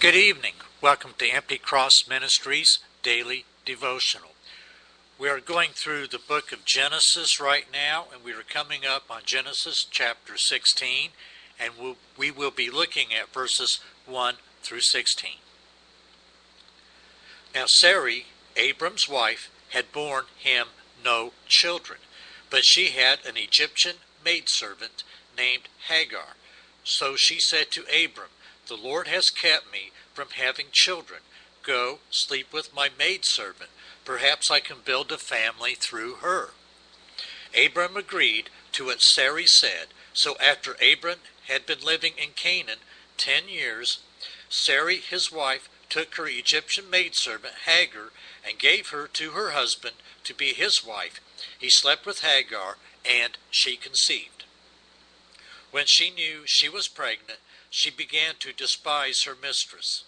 Good evening. Welcome to Empty Cross Ministries Daily Devotional. We are going through the book of Genesis right now, and we are coming up on Genesis chapter 16, and we will be looking at verses 1 through 16. Now Sarai, Abram's wife, had borne him no children, but she had an Egyptian maidservant named Hagar. So she said to Abram, "The Lord has kept me from having children. Go, sleep with my maidservant. Perhaps I can build a family through her." Abram agreed to what Sarai said. So after Abram had been living in Canaan 10 years, Sarai his wife took her Egyptian maidservant Hagar and gave her to her husband to be his wife. He slept with Hagar, and she conceived. When she knew she was pregnant, she began to despise her mistress.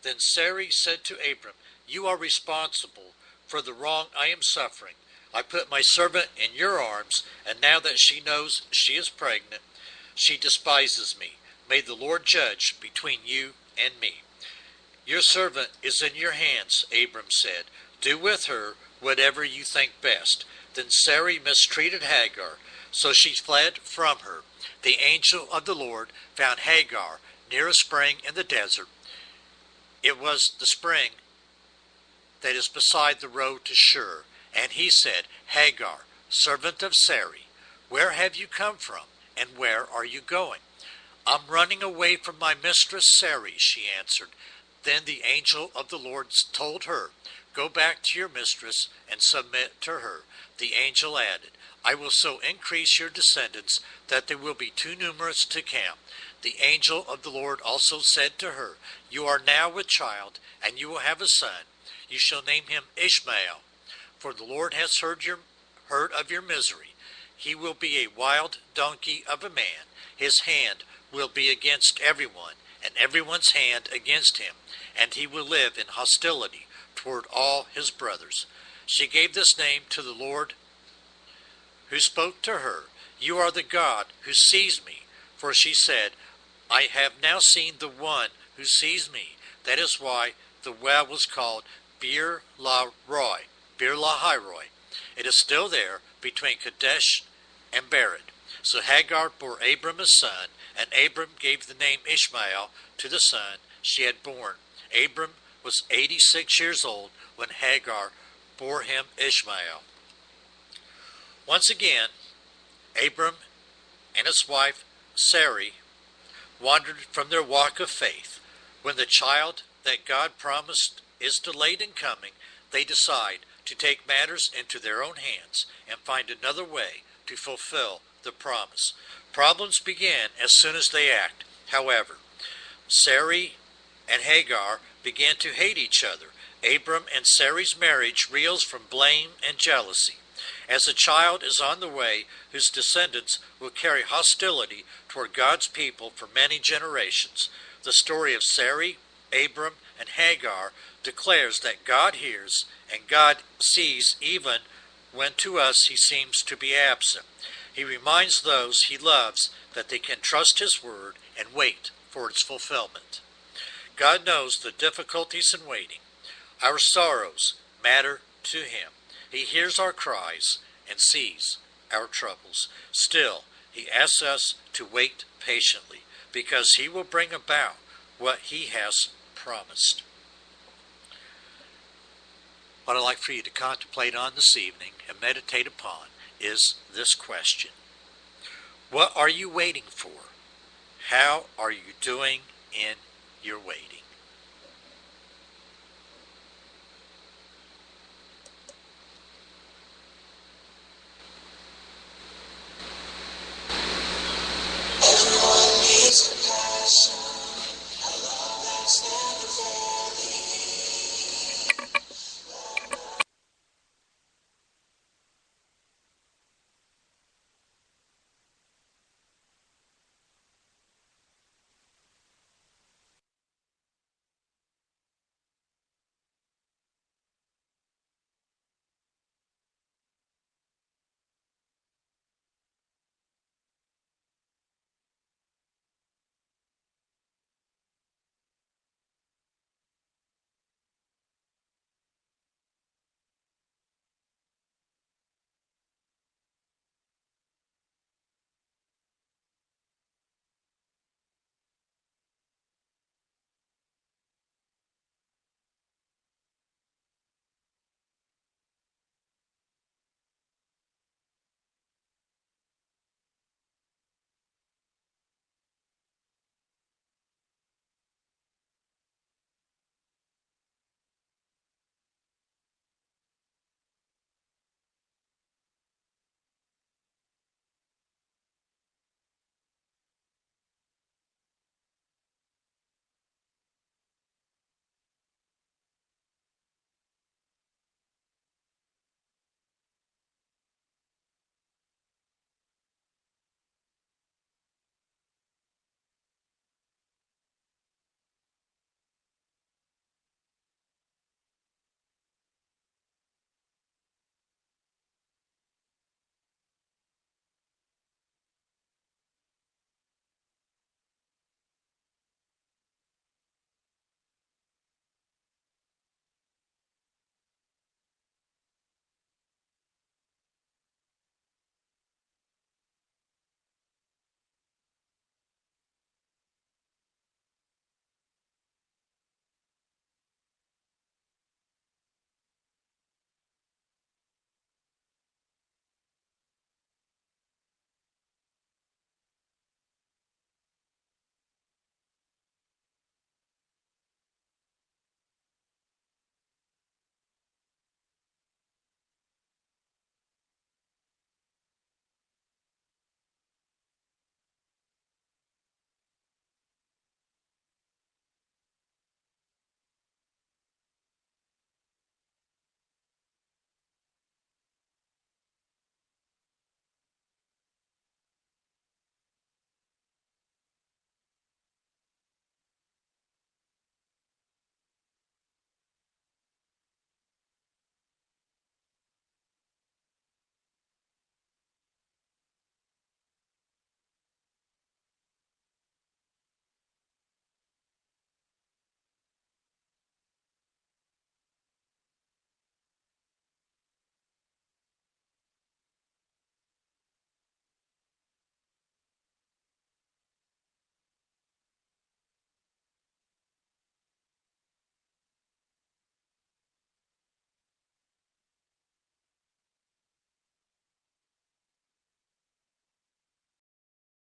Then Sarai said to Abram, "You are responsible for the wrong I am suffering. I put my servant in your arms, and now that she knows she is pregnant, she despises me. May the Lord judge between you and me." "Your servant is in your hands," Abram said. "Do with her whatever you think best." Then Sarai mistreated Hagar, so she fled from her. The angel of the Lord found Hagar near a spring in the desert. It was the spring that is beside the road to Shur. And he said, "Hagar, servant of Sarai, where have you come from, and where are you going?" "I'm running away from my mistress Sarai," she answered. Then the angel of the Lord told her, "Go back to your mistress and submit to her." The angel added, "I will so increase your descendants that they will be too numerous to count." The angel of the Lord also said to her, "You are now with child, and you will have a son. You shall name him Ishmael, for the Lord has heard of your misery. He will be a wild donkey of a man. His hand will be against everyone, and everyone's hand against him, and he will live in hostility toward all his brothers." She gave this name to the Lord who spoke to her, "You are the God who sees me." For she said, "I have now seen the one who sees me." That is why the well was called Bir Lahai Roi. It is still there between Kadesh and Bered. So Hagar bore Abram a son, and Abram gave the name Ishmael to the son she had born. Abram was 86 years old when Hagar bore him Ishmael. Once again, Abram and his wife Sarai wandered from their walk of faith. When the child that God promised is delayed in coming, they decide to take matters into their own hands and find another way to fulfill the promise. Problems begin as soon as they act. However, Sarai and Hagar began to hate each other. Abram and Sarai's marriage reels from blame and jealousy. As a child is on the way, whose descendants will carry hostility toward God's people for many generations, the story of Sarai, Abram, and Hagar declares that God hears and God sees even when to us he seems to be absent. He reminds those he loves that they can trust his word and wait for its fulfillment. God knows the difficulties in waiting. Our sorrows matter to him. He hears our cries and sees our troubles. Still, he asks us to wait patiently, because he will bring about what he has promised. What I'd like for you to contemplate on this evening and meditate upon is this question: what are you waiting for? How are you doing in your waiting?